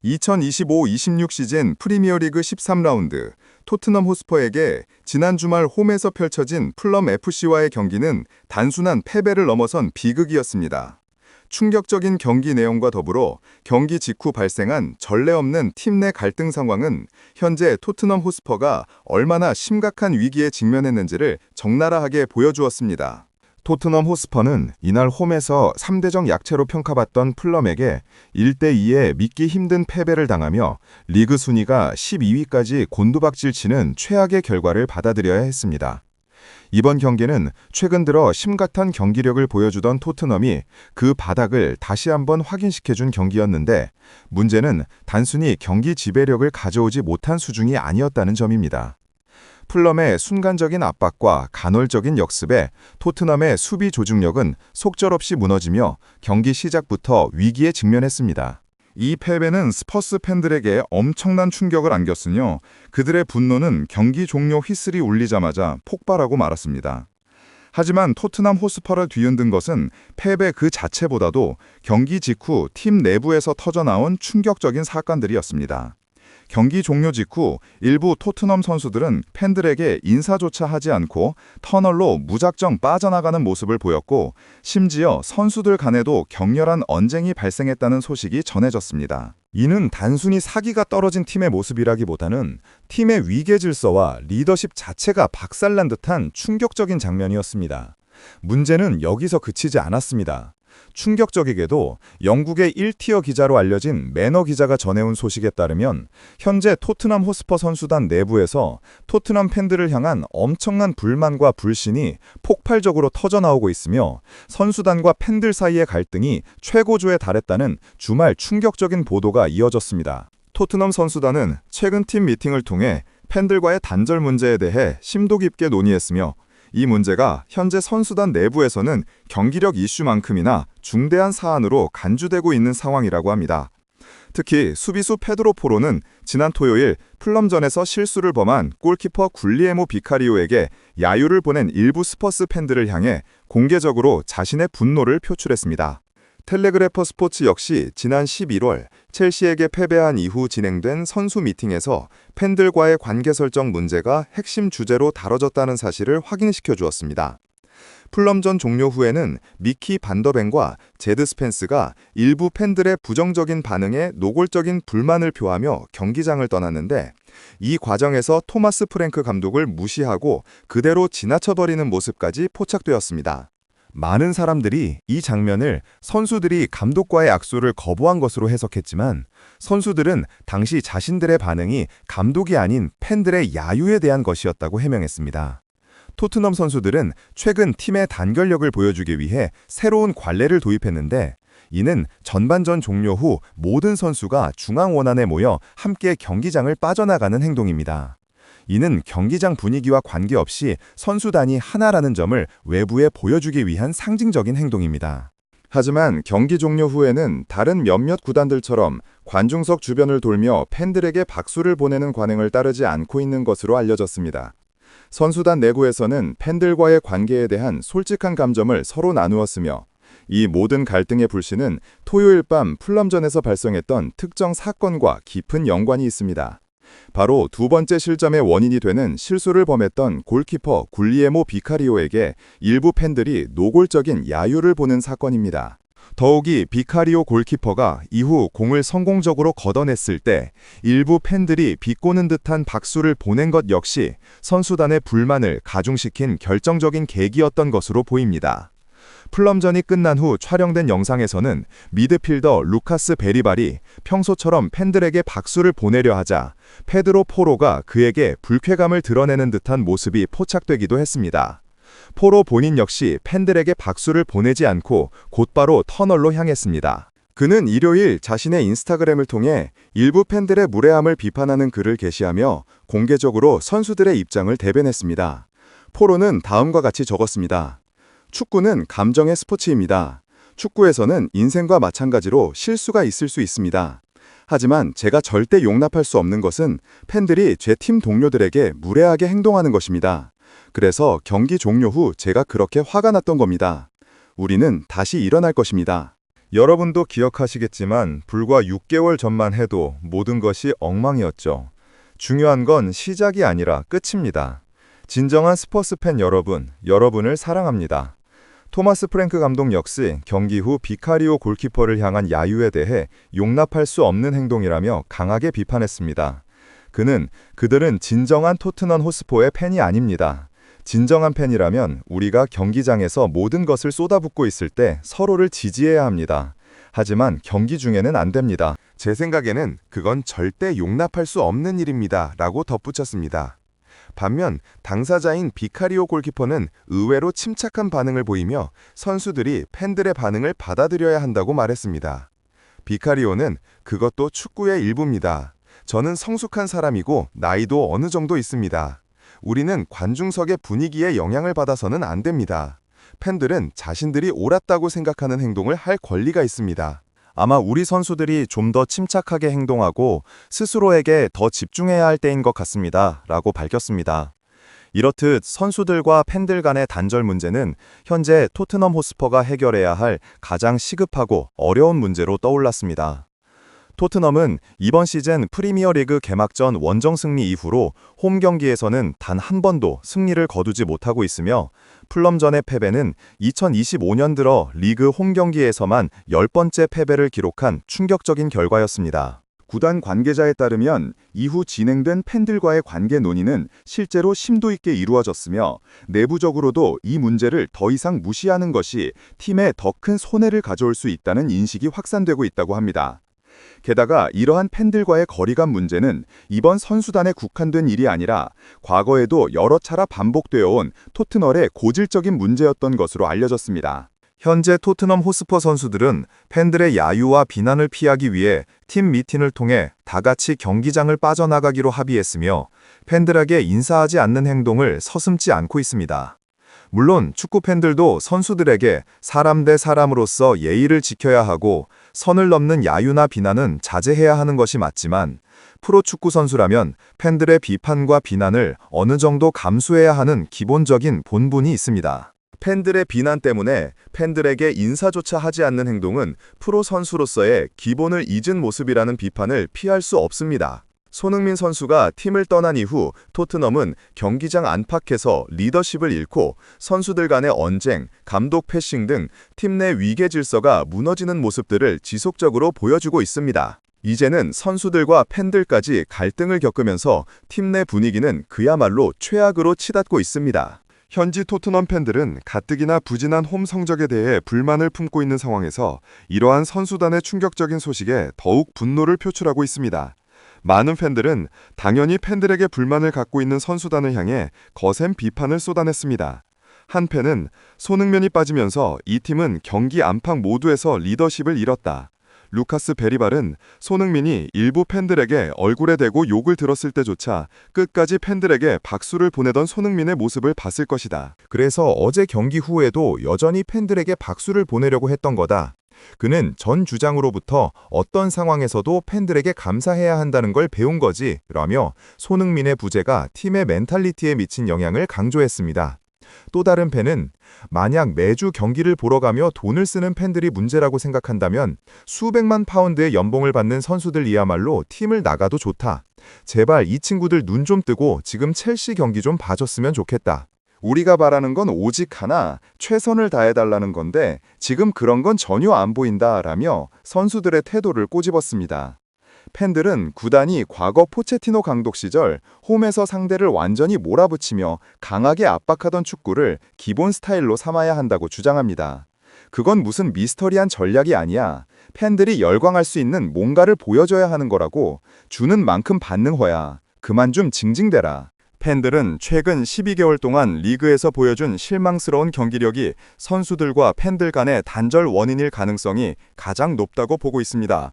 2025-26 시즌 프리미어리그 13라운드 토트넘 호스퍼에게 지난 주말 홈에서 펼쳐진 풀럼 FC와의 경기는 단순한 패배를 넘어선 비극이었습니다. 충격적인 경기 내용과 더불어 경기 직후 발생한 전례 없는 팀 내 갈등 상황은 현재 토트넘 호스퍼가 얼마나 심각한 위기에 직면했는지를 적나라하게 보여주었습니다. 토트넘 호스퍼는 이날 홈에서 3대적 약체로 평가받던 풀럼에게 1대2의 믿기 힘든 패배를 당하며 리그 순위가 12위까지 곤두박질 치는 최악의 결과를 받아들여야 했습니다. 이번 경기는 최근 들어 심각한 경기력을 보여주던 토트넘이 그 바닥을 다시 한번 확인시켜준 경기였는데, 문제는 단순히 경기 지배력을 가져오지 못한 수준이 아니었다는 점입니다. 풀럼의 순간적인 압박과 간헐적인 역습에 토트넘의 수비 조직력은 속절없이 무너지며 경기 시작부터 위기에 직면했습니다. 이 패배는 스퍼스 팬들에게 엄청난 충격을 안겼으며 그들의 분노는 경기 종료 휘슬이 울리자마자 폭발하고 말았습니다. 하지만 토트넘 호스퍼를 뒤흔든 것은 패배 그 자체보다도 경기 직후 팀 내부에서 터져나온 충격적인 사건들이었습니다. 경기 종료 직후 일부 토트넘 선수들은 팬들에게 인사조차 하지 않고 터널로 무작정 빠져나가는 모습을 보였고, 심지어 선수들 간에도 격렬한 언쟁이 발생했다는 소식이 전해졌습니다. 이는 단순히 사기가 떨어진 팀의 모습이라기보다는 팀의 위계 질서와 리더십 자체가 박살난 듯한 충격적인 장면이었습니다. 문제는 여기서 그치지 않았습니다. 충격적이게도 영국의 1티어 기자로 알려진 매너 기자가 전해온 소식에 따르면 현재 토트넘 호스퍼 선수단 내부에서 토트넘 팬들을 향한 엄청난 불만과 불신이 폭발적으로 터져나오고 있으며 선수단과 팬들 사이의 갈등이 최고조에 달했다는 주말 충격적인 보도가 이어졌습니다. 토트넘 선수단은 최근 팀 미팅을 통해 팬들과의 단절 문제에 대해 심도 깊게 논의했으며, 이 문제가 현재 선수단 내부에서는 경기력 이슈만큼이나 중대한 사안으로 간주되고 있는 상황이라고 합니다. 특히 수비수 페드로 포로는 지난 토요일 풀럼전에서 실수를 범한 골키퍼 굴리에모 비카리오에게 야유를 보낸 일부 스퍼스 팬들을 향해 공개적으로 자신의 분노를 표출했습니다. 텔레그래퍼 스포츠 역시 지난 11월 첼시에게 패배한 이후 진행된 선수 미팅에서 팬들과의 관계 설정 문제가 핵심 주제로 다뤄졌다는 사실을 확인시켜 주었습니다. 풀럼전 종료 후에는 미키 반더벤과 제드 스펜스가 일부 팬들의 부정적인 반응에 노골적인 불만을 표하며 경기장을 떠났는데, 이 과정에서 토마스 프랭크 감독을 무시하고 그대로 지나쳐버리는 모습까지 포착되었습니다. 많은 사람들이 이 장면을 선수들이 감독과의 악수를 거부한 것으로 해석했지만, 선수들은 당시 자신들의 반응이 감독이 아닌 팬들의 야유에 대한 것이었다고 해명했습니다. 토트넘 선수들은 최근 팀의 단결력을 보여주기 위해 새로운 관례를 도입했는데, 이는 전반전 종료 후 모든 선수가 중앙 원안에 모여 함께 경기장을 빠져나가는 행동입니다. 이는 경기장 분위기와 관계없이 선수단이 하나라는 점을 외부에 보여주기 위한 상징적인 행동입니다. 하지만 경기 종료 후에는 다른 몇몇 구단들처럼 관중석 주변을 돌며 팬들에게 박수를 보내는 관행을 따르지 않고 있는 것으로 알려졌습니다. 선수단 내부에서는 팬들과의 관계에 대한 솔직한 감정을 서로 나누었으며, 이 모든 갈등의 불씨는 토요일 밤 풀럼전에서 발생했던 특정 사건과 깊은 연관이 있습니다. 바로 두 번째 실점의 원인이 되는 실수를 범했던 골키퍼 굴리에모 비카리오에게 일부 팬들이 노골적인 야유를 보낸 사건입니다. 더욱이 비카리오 골키퍼가 이후 공을 성공적으로 걷어냈을 때 일부 팬들이 비꼬는 듯한 박수를 보낸 것 역시 선수단의 불만을 가중시킨 결정적인 계기였던 것으로 보입니다. 풀럼전이 끝난 후 촬영된 영상에서는 미드필더 루카스 베리발이 평소처럼 팬들에게 박수를 보내려 하자 페드로 포로가 그에게 불쾌감을 드러내는 듯한 모습이 포착되기도 했습니다. 포로 본인 역시 팬들에게 박수를 보내지 않고 곧바로 터널로 향했습니다. 그는 일요일 자신의 인스타그램을 통해 일부 팬들의 무례함을 비판하는 글을 게시하며 공개적으로 선수들의 입장을 대변했습니다. 포로는 다음과 같이 적었습니다. 축구는 감정의 스포츠입니다. 축구에서는 인생과 마찬가지로 실수가 있을 수 있습니다. 하지만 제가 절대 용납할 수 없는 것은 팬들이 제 팀 동료들에게 무례하게 행동하는 것입니다. 그래서 경기 종료 후 제가 그렇게 화가 났던 겁니다. 우리는 다시 일어날 것입니다. 여러분도 기억하시겠지만 불과 6개월 전만 해도 모든 것이 엉망이었죠. 중요한 건 시작이 아니라 끝입니다. 진정한 스퍼스 팬 여러분, 여러분을 사랑합니다. 토마스 프랭크 감독 역시 경기 후 비카리오 골키퍼를 향한 야유에 대해 용납할 수 없는 행동이라며 강하게 비판했습니다. 그들은 진정한 토트넘 호스퍼의 팬이 아닙니다. 진정한 팬이라면 우리가 경기장에서 모든 것을 쏟아붓고 있을 때 서로를 지지해야 합니다. 하지만 경기 중에는 안 됩니다. 제 생각에는 그건 절대 용납할 수 없는 일입니다. 라고 덧붙였습니다. 반면 당사자인 비카리오 골키퍼는 의외로 침착한 반응을 보이며 선수들이 팬들의 반응을 받아들여야 한다고 말했습니다. 비카리오는 그것도 축구의 일부입니다. 저는 성숙한 사람이고 나이도 어느 정도 있습니다. 우리는 관중석의 분위기에 영향을 받아서는 안 됩니다. 팬들은 자신들이 옳았다고 생각하는 행동을 할 권리가 있습니다. 아마 우리 선수들이 좀 더 침착하게 행동하고 스스로에게 더 집중해야 할 때인 것 같습니다. 라고 밝혔습니다. 이렇듯 선수들과 팬들 간의 단절 문제는 현재 토트넘 호스퍼가 해결해야 할 가장 시급하고 어려운 문제로 떠올랐습니다. 토트넘은 이번 시즌 프리미어리그 개막전 원정 승리 이후로 홈 경기에서는 단 한 번도 승리를 거두지 못하고 있으며 풀럼전의 패배는 2025년 들어 리그 홈 경기에서만 10번째 패배를 기록한 충격적인 결과였습니다. 구단 관계자에 따르면 이후 진행된 팬들과의 관계 논의는 실제로 심도 있게 이루어졌으며 내부적으로도 이 문제를 더 이상 무시하는 것이 팀에 더 큰 손해를 가져올 수 있다는 인식이 확산되고 있다고 합니다. 게다가 이러한 팬들과의 거리감 문제는 이번 선수단에 국한된 일이 아니라 과거에도 여러 차례 반복되어 온 토트넘의 고질적인 문제였던 것으로 알려졌습니다. 현재 토트넘 호스퍼 선수들은 팬들의 야유와 비난을 피하기 위해 팀 미팅을 통해 다 같이 경기장을 빠져나가기로 합의했으며 팬들에게 인사하지 않는 행동을 서슴지 않고 있습니다. 물론 축구 팬들도 선수들에게 사람 대 사람으로서 예의를 지켜야 하고 선을 넘는 야유나 비난은 자제해야 하는 것이 맞지만 프로축구 선수라면 팬들의 비판과 비난을 어느 정도 감수해야 하는 기본적인 본분이 있습니다. 팬들의 비난 때문에 팬들에게 인사조차 하지 않는 행동은 프로 선수로서의 기본을 잊은 모습이라는 비판을 피할 수 없습니다. 손흥민 선수가 팀을 떠난 이후 토트넘은 경기장 안팎에서 리더십을 잃고 선수들 간의 언쟁, 감독 패싱 등 팀 내 위계 질서가 무너지는 모습들을 지속적으로 보여주고 있습니다. 이제는 선수들과 팬들까지 갈등을 겪으면서 팀 내 분위기는 그야말로 최악으로 치닫고 있습니다. 현지 토트넘 팬들은 가뜩이나 부진한 홈 성적에 대해 불만을 품고 있는 상황에서 이러한 선수단의 충격적인 소식에 더욱 분노를 표출하고 있습니다. 많은 팬들은 당연히 팬들에게 불만을 갖고 있는 선수단을 향해 거센 비판을 쏟아냈습니다. 한 팬은 손흥민이 빠지면서 이 팀은 경기 안팎 모두에서 리더십을 잃었다. 루카스 베리발은 손흥민이 일부 팬들에게 얼굴에 대고 욕을 들었을 때조차 끝까지 팬들에게 박수를 보내던 손흥민의 모습을 봤을 것이다. 그래서 어제 경기 후에도 여전히 팬들에게 박수를 보내려고 했던 거다. 그는 전 주장으로부터 어떤 상황에서도 팬들에게 감사해야 한다는 걸 배운 거지 라며 손흥민의 부재가 팀의 멘탈리티에 미친 영향을 강조했습니다. 또 다른 팬은 만약 매주 경기를 보러 가며 돈을 쓰는 팬들이 문제라고 생각한다면 수백만 파운드의 연봉을 받는 선수들이야말로 팀을 나가도 좋다. 제발 이 친구들 눈 좀 뜨고 지금 첼시 경기 좀 봐줬으면 좋겠다. 우리가 바라는 건 오직 하나, 최선을 다해달라는 건데 지금 그런 건 전혀 안 보인다라며 선수들의 태도를 꼬집었습니다. 팬들은 구단이 과거 포체티노 감독 시절 홈에서 상대를 완전히 몰아붙이며 강하게 압박하던 축구를 기본 스타일로 삼아야 한다고 주장합니다. 그건 무슨 미스터리한 전략이 아니야. 팬들이 열광할 수 있는 뭔가를 보여줘야 하는 거라고. 주는 만큼 받는 거야. 그만 좀 징징대라. 팬들은 최근 12개월 동안 리그에서 보여준 실망스러운 경기력이 선수들과 팬들 간의 단절 원인일 가능성이 가장 높다고 보고 있습니다.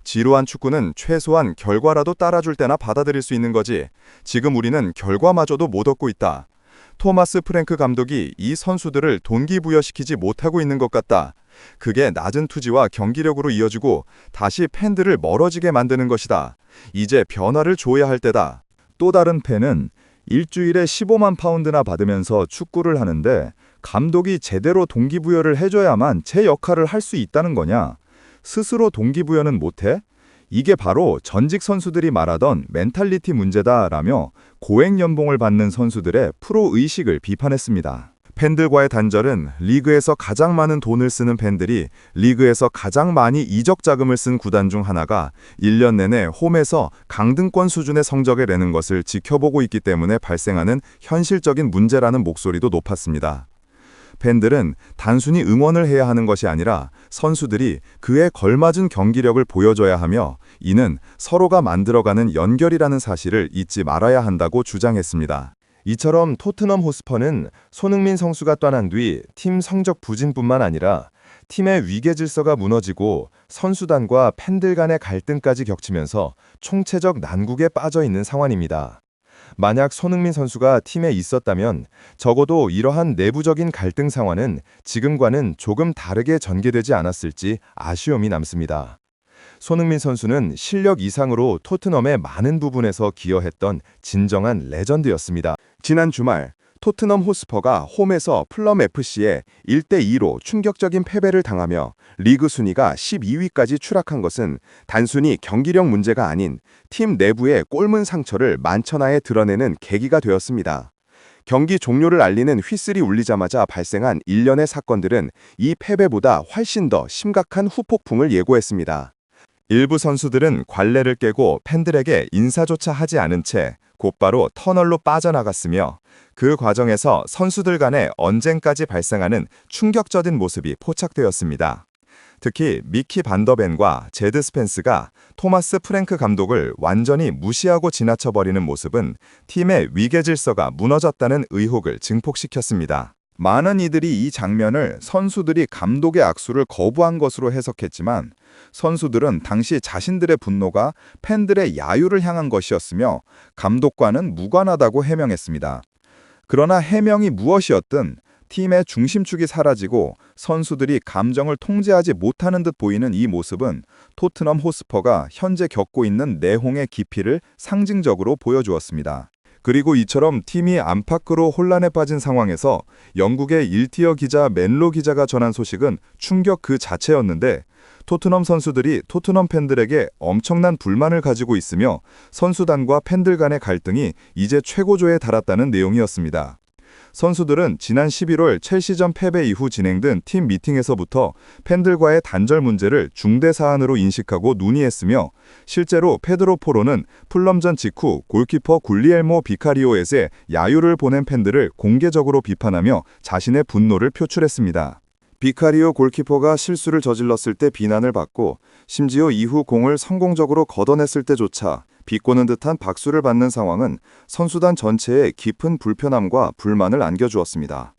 지루한 축구는 최소한 결과라도 따라줄 때나 받아들일 수 있는 거지. 지금 우리는 결과마저도 못 얻고 있다. 토마스 프랭크 감독이 이 선수들을 동기부여시키지 못하고 있는 것 같다. 그게 낮은 투지와 경기력으로 이어지고 다시 팬들을 멀어지게 만드는 것이다. 이제 변화를 줘야 할 때다. 또 다른 팬은 일주일에 15만 파운드나 받으면서 축구를 하는데 감독이 제대로 동기부여를 해줘야만 제 역할을 할 수 있다는 거냐? 스스로 동기부여는 못해? 이게 바로 전직 선수들이 말하던 멘탈리티 문제다라며 고액 연봉을 받는 선수들의 프로 의식을 비판했습니다. 팬들과의 단절은 리그에서 가장 많은 돈을 쓰는 팬들이 리그에서 가장 많이 이적 자금을 쓴 구단 중 하나가 1년 내내 홈에서 강등권 수준의 성적을 내는 것을 지켜보고 있기 때문에 발생하는 현실적인 문제라는 목소리도 높았습니다. 팬들은 단순히 응원을 해야 하는 것이 아니라 선수들이 그에 걸맞은 경기력을 보여줘야 하며 이는 서로가 만들어가는 연결이라는 사실을 잊지 말아야 한다고 주장했습니다. 이처럼 토트넘 호스퍼는 손흥민 선수가 떠난 뒤 팀 성적 부진뿐만 아니라 팀의 위계 질서가 무너지고 선수단과 팬들 간의 갈등까지 겹치면서 총체적 난국에 빠져 있는 상황입니다. 만약 손흥민 선수가 팀에 있었다면 적어도 이러한 내부적인 갈등 상황은 지금과는 조금 다르게 전개되지 않았을지 아쉬움이 남습니다. 손흥민 선수는 실력 이상으로 토트넘의 많은 부분에서 기여했던 진정한 레전드였습니다. 지난 주말 토트넘 호스퍼가 홈에서 플럼 FC에 1대2로 충격적인 패배를 당하며 리그 순위가 12위까지 추락한 것은 단순히 경기력 문제가 아닌 팀 내부의 꼴문 상처를 만천하에 드러내는 계기가 되었습니다. 경기 종료를 알리는 휘슬이 울리자마자 발생한 일련의 사건들은 이 패배보다 훨씬 더 심각한 후폭풍을 예고했습니다. 일부 선수들은 관례를 깨고 팬들에게 인사조차 하지 않은 채 곧바로 터널로 빠져나갔으며 그 과정에서 선수들 간에 언쟁까지 발생하는 충격적인 모습이 포착되었습니다. 특히 미키 반더벤과 제드 스펜스가 토마스 프랭크 감독을 완전히 무시하고 지나쳐버리는 모습은 팀의 위계 질서가 무너졌다는 의혹을 증폭시켰습니다. 많은 이들이 이 장면을 선수들이 감독의 악수를 거부한 것으로 해석했지만 선수들은 당시 자신들의 분노가 팬들의 야유를 향한 것이었으며 감독과는 무관하다고 해명했습니다. 그러나 해명이 무엇이었든 팀의 중심축이 사라지고 선수들이 감정을 통제하지 못하는 듯 보이는 이 모습은 토트넘 호스퍼가 현재 겪고 있는 내홍의 깊이를 상징적으로 보여주었습니다. 그리고 이처럼 팀이 안팎으로 혼란에 빠진 상황에서 영국의 1티어 기자 맨로 기자가 전한 소식은 충격 그 자체였는데 토트넘 선수들이 토트넘 팬들에게 엄청난 불만을 가지고 있으며 선수단과 팬들 간의 갈등이 이제 최고조에 달았다는 내용이었습니다. 선수들은 지난 11월 첼시전 패배 이후 진행된 팀 미팅에서부터 팬들과의 단절 문제를 중대 사안으로 인식하고 논의했으며 실제로 페드로 포로는 풀럼전 직후 골키퍼 굴리엘모 비카리오에게 야유를 보낸 팬들을 공개적으로 비판하며 자신의 분노를 표출했습니다. 비카리오 골키퍼가 실수를 저질렀을 때 비난을 받고 심지어 이후 공을 성공적으로 걷어냈을 때조차 비꼬는 듯한 박수를 받는 상황은 선수단 전체에 깊은 불편함과 불만을 안겨주었습니다.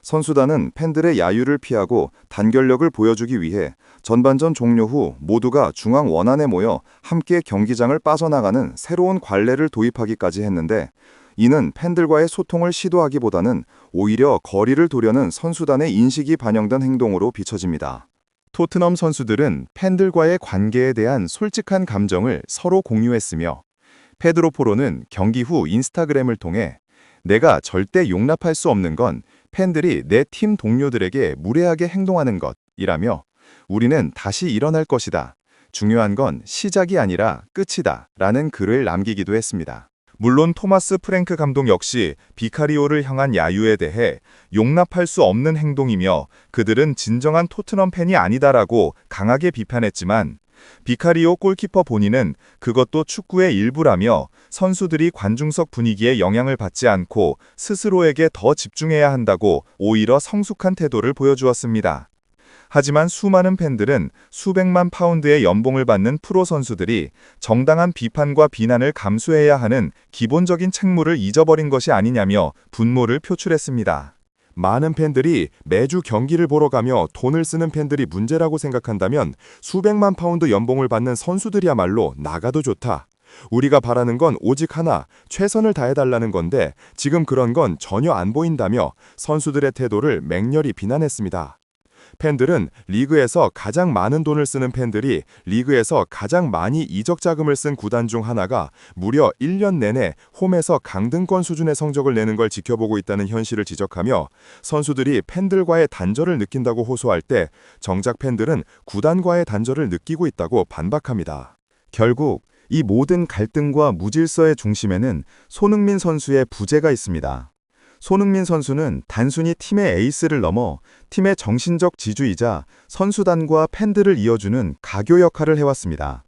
선수단은 팬들의 야유를 피하고 단결력을 보여주기 위해 전반전 종료 후 모두가 중앙 원안에 모여 함께 경기장을 빠져나가는 새로운 관례를 도입하기까지 했는데 이는 팬들과의 소통을 시도하기보다는 오히려 거리를 두려는 선수단의 인식이 반영된 행동으로 비춰집니다. 토트넘 선수들은 팬들과의 관계에 대한 솔직한 감정을 서로 공유했으며 페드로 포로는 경기 후 인스타그램을 통해 내가 절대 용납할 수 없는 건 팬들이 내 팀 동료들에게 무례하게 행동하는 것이라며 우리는 다시 일어날 것이다. 중요한 건 시작이 아니라 끝이다. 라는 글을 남기기도 했습니다. 물론 토마스 프랭크 감독 역시 비카리오를 향한 야유에 대해 용납할 수 없는 행동이며 그들은 진정한 토트넘 팬이 아니다라고 강하게 비판했지만 비카리오 골키퍼 본인은 그것도 축구의 일부라며 선수들이 관중석 분위기에 영향을 받지 않고 스스로에게 더 집중해야 한다고 오히려 성숙한 태도를 보여주었습니다. 하지만 수많은 팬들은 수백만 파운드의 연봉을 받는 프로 선수들이 정당한 비판과 비난을 감수해야 하는 기본적인 책무를 잊어버린 것이 아니냐며 분노를 표출했습니다. 많은 팬들이 매주 경기를 보러 가며 돈을 쓰는 팬들이 문제라고 생각한다면 수백만 파운드 연봉을 받는 선수들이야말로 나가도 좋다. 우리가 바라는 건 오직 하나, 최선을 다해달라는 건데 지금 그런 건 전혀 안 보인다며 선수들의 태도를 맹렬히 비난했습니다. 팬들은 리그에서 가장 많은 돈을 쓰는 팬들이 리그에서 가장 많이 이적 자금을 쓴 구단 중 하나가 무려 1년 내내 홈에서 강등권 수준의 성적을 내는 걸 지켜보고 있다는 현실을 지적하며 선수들이 팬들과의 단절을 느낀다고 호소할 때 정작 팬들은 구단과의 단절을 느끼고 있다고 반박합니다. 결국 이 모든 갈등과 무질서의 중심에는 손흥민 선수의 부재가 있습니다. 손흥민 선수는 단순히 팀의 에이스를 넘어 팀의 정신적 지주이자 선수단과 팬들을 이어주는 가교 역할을 해왔습니다.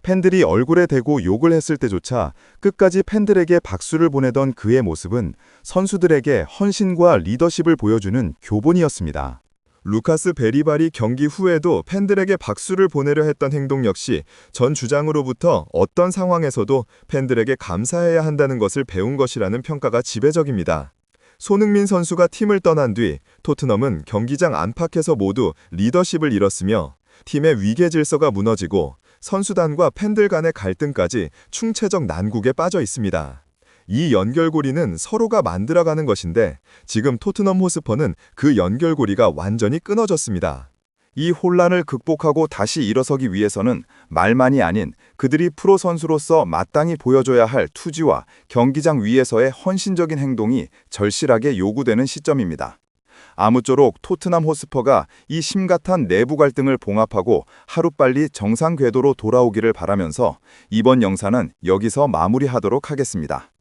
팬들이 얼굴에 대고 욕을 했을 때조차 끝까지 팬들에게 박수를 보내던 그의 모습은 선수들에게 헌신과 리더십을 보여주는 교본이었습니다. 루카스 베리발이 경기 후에도 팬들에게 박수를 보내려 했던 행동 역시 전 주장으로부터 어떤 상황에서도 팬들에게 감사해야 한다는 것을 배운 것이라는 평가가 지배적입니다. 손흥민 선수가 팀을 떠난 뒤 토트넘은 경기장 안팎에서 모두 리더십을 잃었으며 팀의 위계 질서가 무너지고 선수단과 팬들 간의 갈등까지 충체적 난국에 빠져 있습니다. 이 연결고리는 서로가 만들어가는 것인데 지금 토트넘 호스퍼는 그 연결고리가 완전히 끊어졌습니다. 이 혼란을 극복하고 다시 일어서기 위해서는 말만이 아닌 그들이 프로 선수로서 마땅히 보여줘야 할 투지와 경기장 위에서의 헌신적인 행동이 절실하게 요구되는 시점입니다. 아무쪼록 토트넘 호스퍼가 이 심각한 내부 갈등을 봉합하고 하루빨리 정상 궤도로 돌아오기를 바라면서 이번 영상은 여기서 마무리하도록 하겠습니다.